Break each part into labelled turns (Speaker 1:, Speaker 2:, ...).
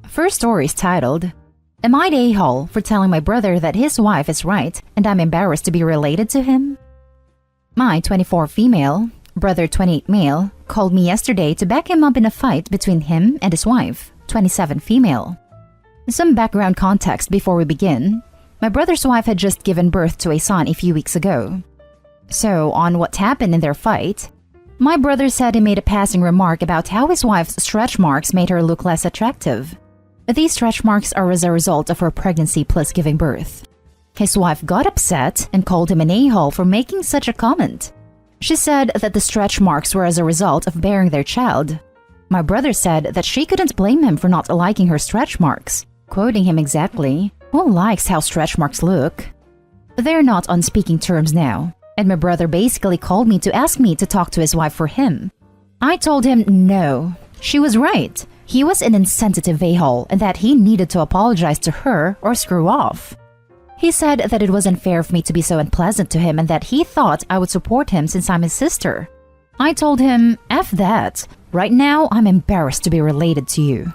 Speaker 1: First story is titled, Am I the a-hole for telling my brother that his wife is right and I'm embarrassed to be related to him? My 24 female, brother 28 male, called me yesterday to back him up in a fight between him and his wife, 27 female. Some background context before we begin. My brother's wife had just given birth to a son a few weeks ago. So, on what happened in their fight, my brother said he made a passing remark about how his wife's stretch marks made her look less attractive. These stretch marks are as a result of her pregnancy plus giving birth. His wife got upset and called him an a-hole for making such a comment. She said that the stretch marks were as a result of bearing their child. My brother said that she couldn't blame him for not liking her stretch marks. Quoting him exactly, "Who likes how stretch marks look?" They're not on speaking terms now, and my brother basically called me to ask me to talk to his wife for him. I told him no, she was right. He was an insensitive a-hole and that he needed to apologize to her or screw off. He said that it was unfair of me to be so unpleasant to him and that he thought I would support him since I'm his sister. I told him, F that. Right now, I'm embarrassed to be related to you.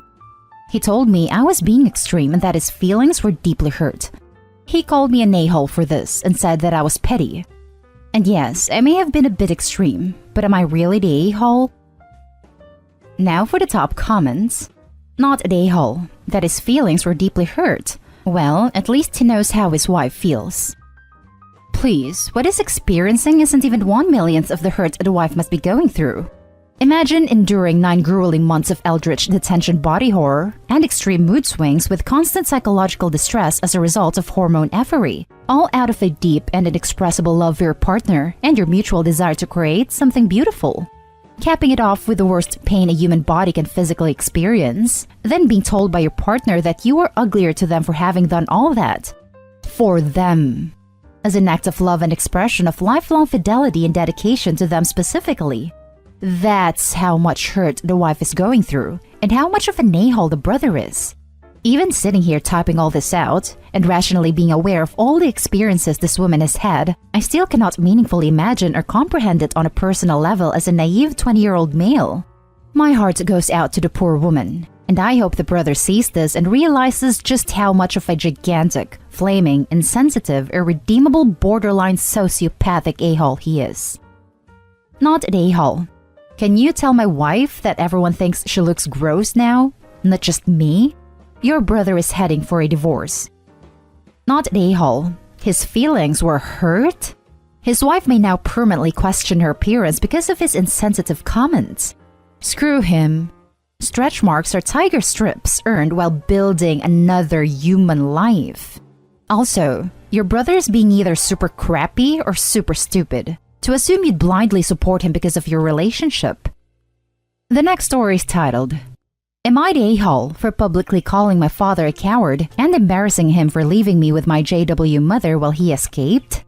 Speaker 1: He told me I was being extreme and that his feelings were deeply hurt. He called me an a-hole for this and said that I was petty. And yes, I may have been a bit extreme, but am I really the a-hole? Now for the top comments. Not an a-hole, that his feelings were deeply hurt. Well, at least he knows how his wife feels. Please, what he's experiencing isn't even 1/millionth of the hurt the wife must be going through. Imagine enduring 9 grueling months of eldritch detention body horror and extreme mood swings with constant psychological distress as a result of hormone effery, all out of a deep and inexpressible love for your partner and your mutual desire to create something beautiful. Capping it off with the worst pain a human body can physically experience, then being told by your partner that you are uglier to them for having done all that. For them. As an act of love and expression of lifelong fidelity and dedication to them specifically. That's how much hurt the wife is going through, and how much of an a-hole the brother is. Even sitting here typing all this out, and rationally being aware of all the experiences this woman has had, I still cannot meaningfully imagine or comprehend it on a personal level as a naive 20-year-old male. My heart goes out to the poor woman, and I hope the brother sees this and realizes just how much of a gigantic, flaming, insensitive, irredeemable, borderline sociopathic a-hole he is. Not an a-hole. Can you tell my wife that everyone thinks she looks gross now? Not just me? Your brother is heading for a divorce. Not an a-hole. His feelings were hurt? His wife may now permanently question her appearance because of his insensitive comments. Screw him. Stretch marks are tiger strips earned while building another human life. Also, your brother is being either super crappy or super stupid to assume you'd blindly support him because of your relationship. The next story is titled, Am I the a-hole for publicly calling my father a coward and embarrassing him for leaving me with my JW mother while he escaped?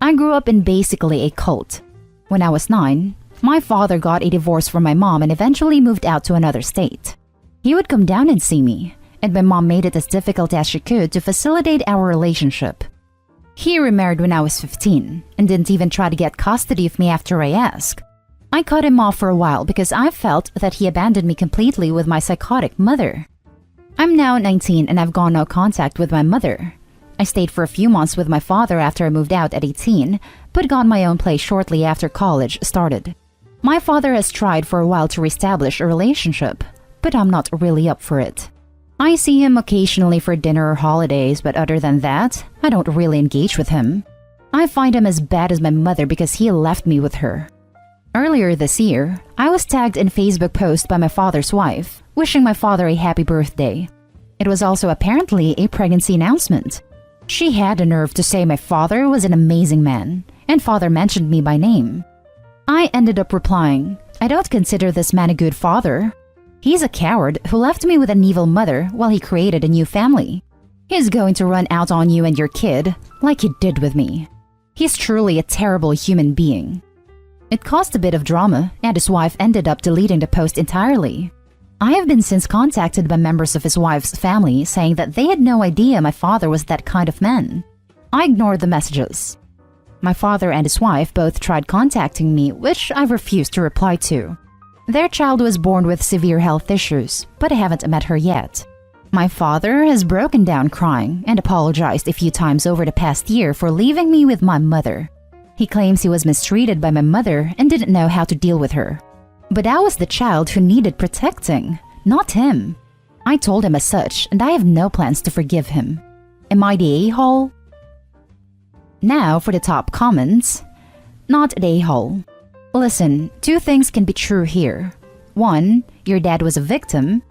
Speaker 1: I grew up in basically a cult. When I was 9, my father got a divorce from my mom and eventually moved out to another state. He would come down and see me, and my mom made it as difficult as she could to facilitate our relationship. He remarried when I was 15 and didn't even try to get custody of me after I asked. I cut him off for a while because I felt that he abandoned me completely with my psychotic mother. I'm now 19 and I've gone no contact with my mother. I stayed for a few months with my father after I moved out at 18, but got my own place shortly after college started. My father has tried for a while to reestablish a relationship, but I'm not really up for it. I see him occasionally for dinner or holidays, but other than that, I don't really engage with him. I find him as bad as my mother because he left me with her. Earlier this year, I was tagged in a Facebook post by my father's wife, wishing my father a happy birthday. It was also apparently a pregnancy announcement. She had the nerve to say my father was an amazing man, and father mentioned me by name. I ended up replying, I don't consider this man a good father. He's a coward who left me with an evil mother while he created a new family. He's going to run out on you and your kid, like he did with me. He's truly a terrible human being. It caused a bit of drama, and his wife ended up deleting the post entirely. I have been since contacted by members of his wife's family saying that they had no idea my father was that kind of man. I ignored the messages. My father and his wife both tried contacting me, which I refused to reply to. Their child was born with severe health issues, but I haven't met her yet. My father has broken down crying and apologized a few times over the past year for leaving me with my mother. He claims he was mistreated by my mother and didn't know how to deal with her. But I was the child who needed protecting, not him. I told him as such, and I have no plans to forgive him. Am I the a-hole? Now for the top comments. Not the a-hole. Listen, two things can be true here. 1, your dad was a victim.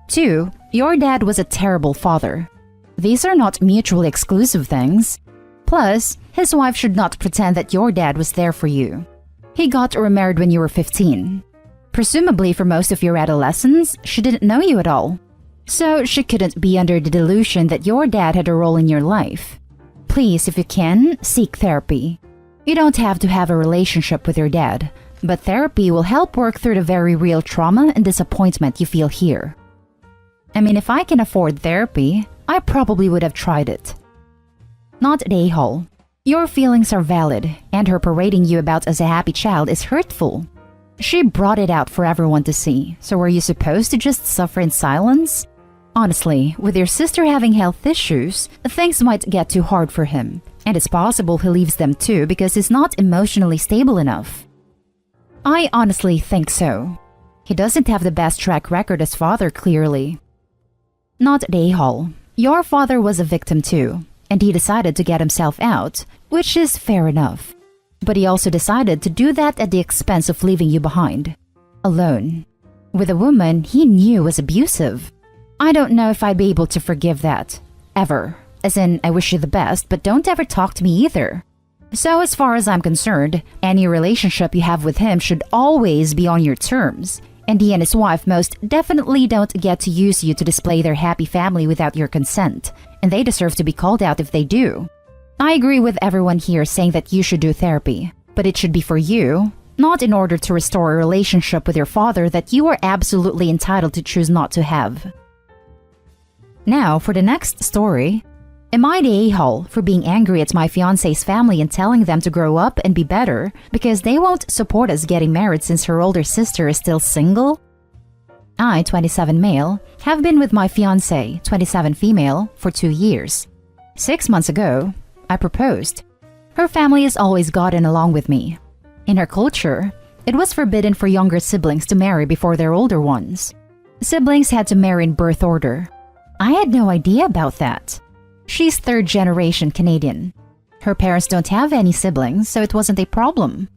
Speaker 1: 2, your dad was a terrible father. These are not mutually exclusive things. Plus, his wife should not pretend that your dad was there for you. He got remarried when you were 15. Presumably for most of your adolescence, she didn't know you at all. So she couldn't be under the delusion that your dad had a role in your life. Please, if you can, seek therapy. You don't have to have a relationship with your dad, but therapy will help work through the very real trauma and disappointment you feel here. I mean, if I can afford therapy, I probably would have tried it. Not the a-hole. Your feelings are valid, and her parading you about as a happy child is hurtful. She brought it out for everyone to see, so were you supposed to just suffer in silence? Honestly, with your sister having health issues, things might get too hard for him, and it's possible he leaves them too because he's not emotionally stable enough. I honestly think so. He doesn't have the best track record as father, clearly. Not the a-hole. Your father was a victim too, and he decided to get himself out, which is fair enough. But he also decided to do that at the expense of leaving you behind, alone, with a woman he knew was abusive. I don't know if I'd be able to forgive that, ever. As in, I wish you the best, but don't ever talk to me either. So as far as I'm concerned, any relationship you have with him should always be on your terms, and he and his wife most definitely don't get to use you to display their happy family without your consent, and they deserve to be called out if they do. I agree with everyone here saying that you should do therapy, but it should be for you, not in order to restore a relationship with your father that you are absolutely entitled to choose not to have. Now for the next story. Am I the a-hole for being angry at my fiancé's family and telling them to grow up and be better because they won't support us getting married since her older sister is still single? I, 27 male, have been with my fiancé, 27 female, for 2 years. 6 months ago, I proposed. Her family has always gotten along with me. In her culture, it was forbidden for younger siblings to marry before their older ones. Siblings had to marry in birth order. I had no idea about that. She's third-generation Canadian. Her parents don't have any siblings, so it wasn't a problem.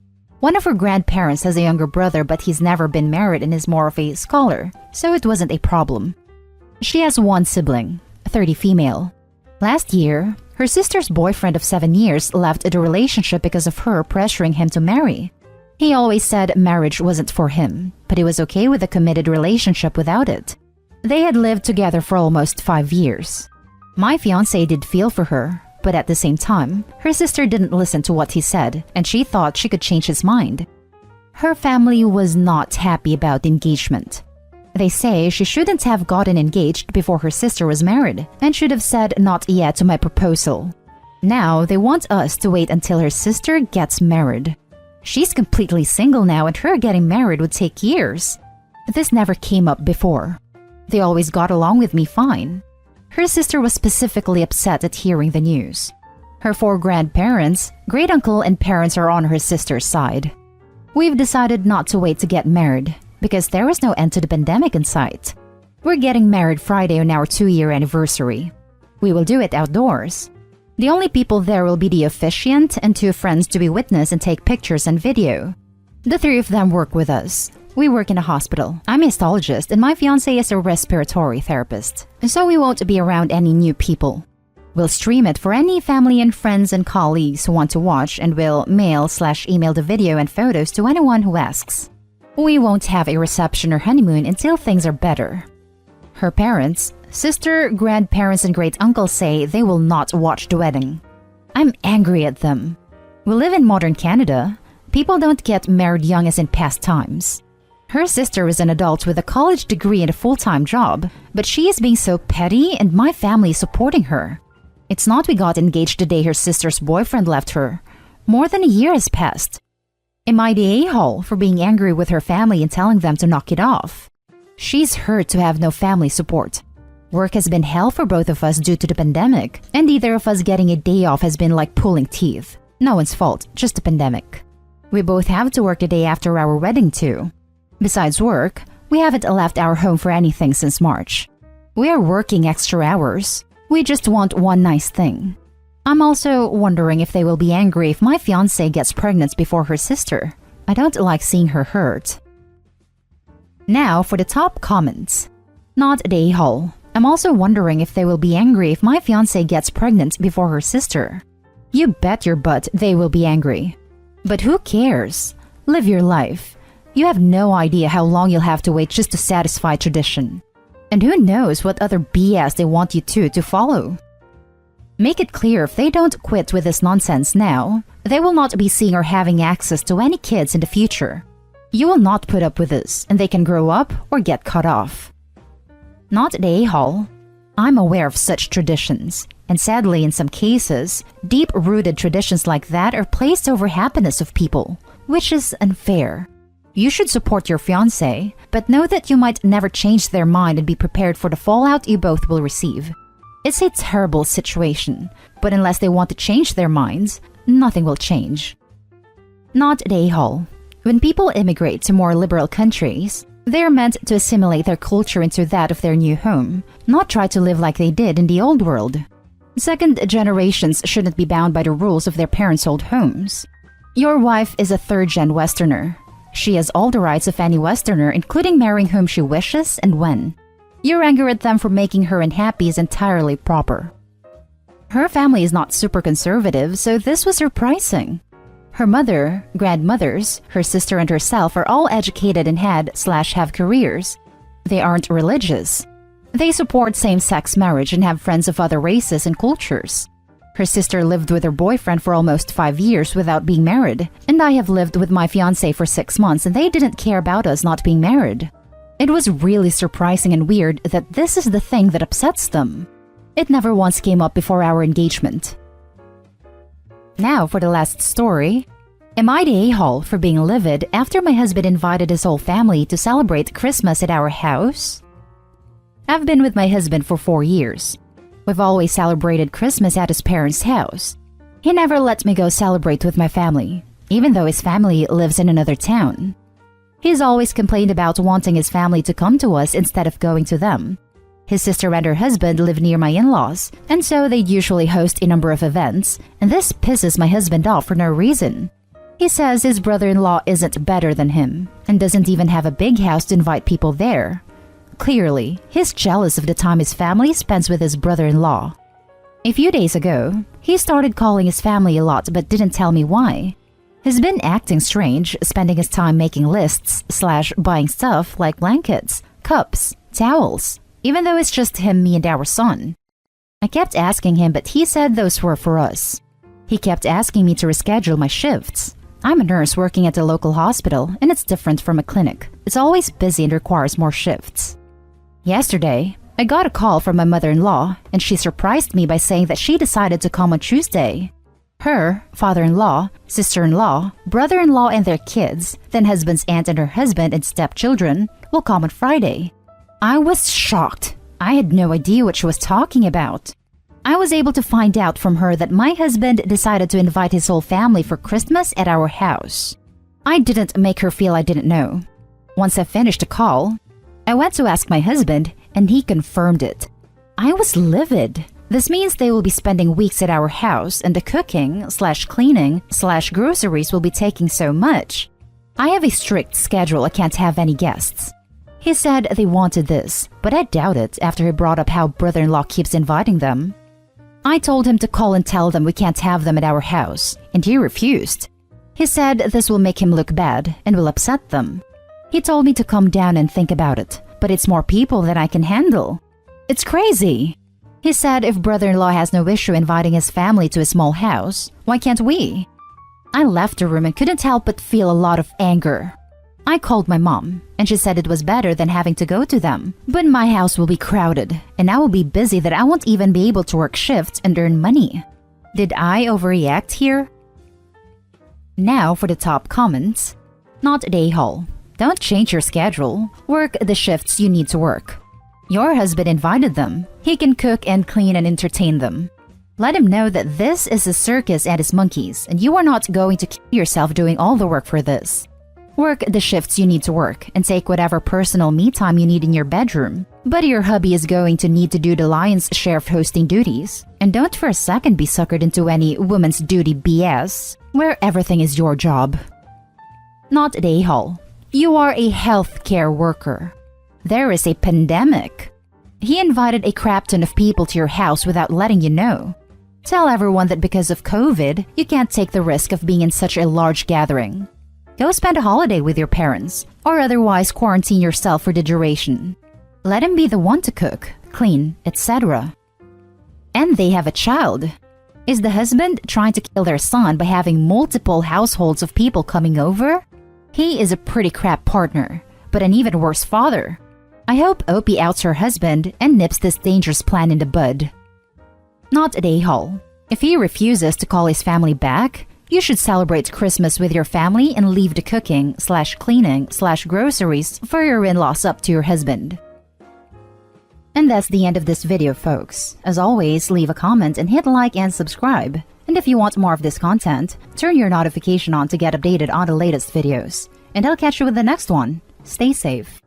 Speaker 1: One of her grandparents has a younger brother, but he's never been married and is more of a scholar, so it wasn't a problem. She has one sibling, 30 female. Last year, her sister's boyfriend of 7 years left the relationship because of her pressuring him to marry. He always said marriage wasn't for him, but he was okay with a committed relationship without it. They had lived together for almost 5 years. My fiancé did feel for her, but at the same time, her sister didn't listen to what he said, and she thought she could change his mind. Her family was not happy about the engagement. They say she shouldn't have gotten engaged before her sister was married, and should have said not yet to my proposal. Now they want us to wait until her sister gets married. She's completely single now, and her getting married would take years. This never came up before. They always got along with me fine. Her sister was specifically upset at hearing the news. Her 4 grandparents, great-uncle and parents are on her sister's side. We've decided not to wait to get married, because there was no end to the pandemic in sight. We're getting married Friday on our 2-year anniversary. We will do it outdoors. The only people there will be the officiant and 2 friends to be witness and take pictures and video. The 3 of them work with us. We work in a hospital. I'm a histologist and my fiancé is a respiratory therapist, so we won't be around any new people. We'll stream it for any family and friends and colleagues who want to watch, and we'll mail/email the video and photos to anyone who asks. We won't have a reception or honeymoon until things are better. Her parents, sister, grandparents, and great-uncle say they will not watch the wedding. I'm angry at them. We live in modern Canada. People don't get married young as in past times. Her sister is an adult with a college degree and a full-time job, but she is being so petty and my family is supporting her. It's not we got engaged the day her sister's boyfriend left her. More than a year has passed. Am I the a-hole for being angry with her family and telling them to knock it off? She's hurt to have no family support. Work has been hell for both of us due to the pandemic, and either of us getting a day off has been like pulling teeth. No one's fault, just the pandemic. We both have to work the day after our wedding too. Besides work, we haven't left our home for anything since March. We are working extra hours. We just want one nice thing. I'm also wondering if they will be angry if my fiancé gets pregnant before her sister. I don't like seeing her hurt. Now for the top comments. Not the a-hole. I'm also wondering if they will be angry if my fiancé gets pregnant before her sister. You bet your butt they will be angry. But who cares? Live your life. You have no idea how long you'll have to wait just to satisfy tradition. And who knows what other BS they want you to follow. Make it clear if they don't quit with this nonsense now, they will not be seeing or having access to any kids in the future. You will not put up with this, and they can grow up or get cut off. Not the a-hole. I'm aware of such traditions, and sadly in some cases, deep-rooted traditions like that are placed over happiness of people, which is unfair. You should support your fiancé, but know that you might never change their mind and be prepared for the fallout you both will receive. It's a terrible situation, but unless they want to change their minds, nothing will change. Not the a-hole. When people immigrate to more liberal countries, they are meant to assimilate their culture into that of their new home, not try to live like they did in the old world. Second generations shouldn't be bound by the rules of their parents' old homes. Your wife is a third-gen Westerner. She has all the rights of any Westerner, including marrying whom she wishes and when. Your anger at them for making her unhappy is entirely proper. Her family is not super conservative, so this was surprising. Her mother, grandmothers, her sister and herself are all educated and have careers. They aren't religious. They support same-sex marriage and have friends of other races and cultures. Her sister lived with her boyfriend for almost 5 years without being married, and I have lived with my fiancé for 6 months and they didn't care about us not being married. It was really surprising and weird that this is the thing that upsets them. It never once came up before our engagement. Now for the last story. Am I the a-hole for being livid after my husband invited his whole family to celebrate Christmas at our house? I've been with my husband for 4 years. We've always celebrated Christmas at his parents' house. He never let me go celebrate with my family, even though his family lives in another town. He's always complained about wanting his family to come to us instead of going to them. His sister and her husband live near my in-laws, and so they usually host a number of events, and this pisses my husband off for no reason. He says his brother-in-law isn't better than him, and doesn't even have a big house to invite people there. Clearly, he's jealous of the time his family spends with his brother-in-law. A few days ago, he started calling his family a lot but didn't tell me why. He's been acting strange, spending his time making lists / buying stuff like blankets, cups, towels, even though it's just him, me, and our son. I kept asking him, but he said those were for us. He kept asking me to reschedule my shifts. I'm a nurse working at a local hospital, and it's different from a clinic. It's always busy and requires more shifts. Yesterday, I got a call from my mother-in-law, and she surprised me by saying that she decided to come on Tuesday. Her, father-in-law, sister-in-law, brother-in-law and their kids, then husband's aunt and her husband and stepchildren, will come on Friday. I was shocked. I had no idea what she was talking about. I was able to find out from her that my husband decided to invite his whole family for Christmas at our house. I didn't make her feel I didn't know. Once I finished the call, I went to ask my husband, and he confirmed it. I was livid. This means they will be spending weeks at our house, and the cooking / cleaning / groceries will be taking so much. I have a strict schedule. I can't have any guests. He said they wanted this, but I doubt it after he brought up how brother-in-law keeps inviting them. I told him to call and tell them we can't have them at our house, and he refused. He said this will make him look bad and will upset them. He told me to calm down and think about it, but it's more people than I can handle. It's crazy. He said if brother-in-law has no issue inviting his family to a small house, why can't we? I left the room and couldn't help but feel a lot of anger. I called my mom, and she said it was better than having to go to them. But my house will be crowded, and I will be busy that I won't even be able to work shifts and earn money. Did I overreact here? Now for the top comments. Not a-hole. Don't change your schedule. Work the shifts you need to work. Your husband invited them. He can cook and clean and entertain them. Let him know that this is a circus and his monkeys, and you are not going to kill yourself doing all the work for this. Work the shifts you need to work and take whatever personal me time you need in your bedroom. But your hubby is going to need to do the lion's share of hosting duties. And don't for a second be suckered into any woman's duty BS, where everything is your job. Not the a-hole. You are a healthcare worker. There is a pandemic. He invited a crap ton of people to your house without letting you know. Tell everyone that because of COVID, you can't take the risk of being in such a large gathering. Go spend a holiday with your parents, or otherwise quarantine yourself for the duration. Let him be the one to cook, clean, etc. And they have a child. Is the husband trying to kill their son by having multiple households of people coming over? He is a pretty crap partner, but an even worse father. I hope Opie outs her husband and nips this dangerous plan in the bud. Not a a-hole. If he refuses to call his family back, you should celebrate Christmas with your family and leave the cooking/cleaning/groceries for your in-laws up to your husband. And that's the end of this video, folks. As always, leave a comment and hit like and subscribe. And if you want more of this content, turn your notification on to get updated on the latest videos. And I'll catch you with the next one. Stay safe.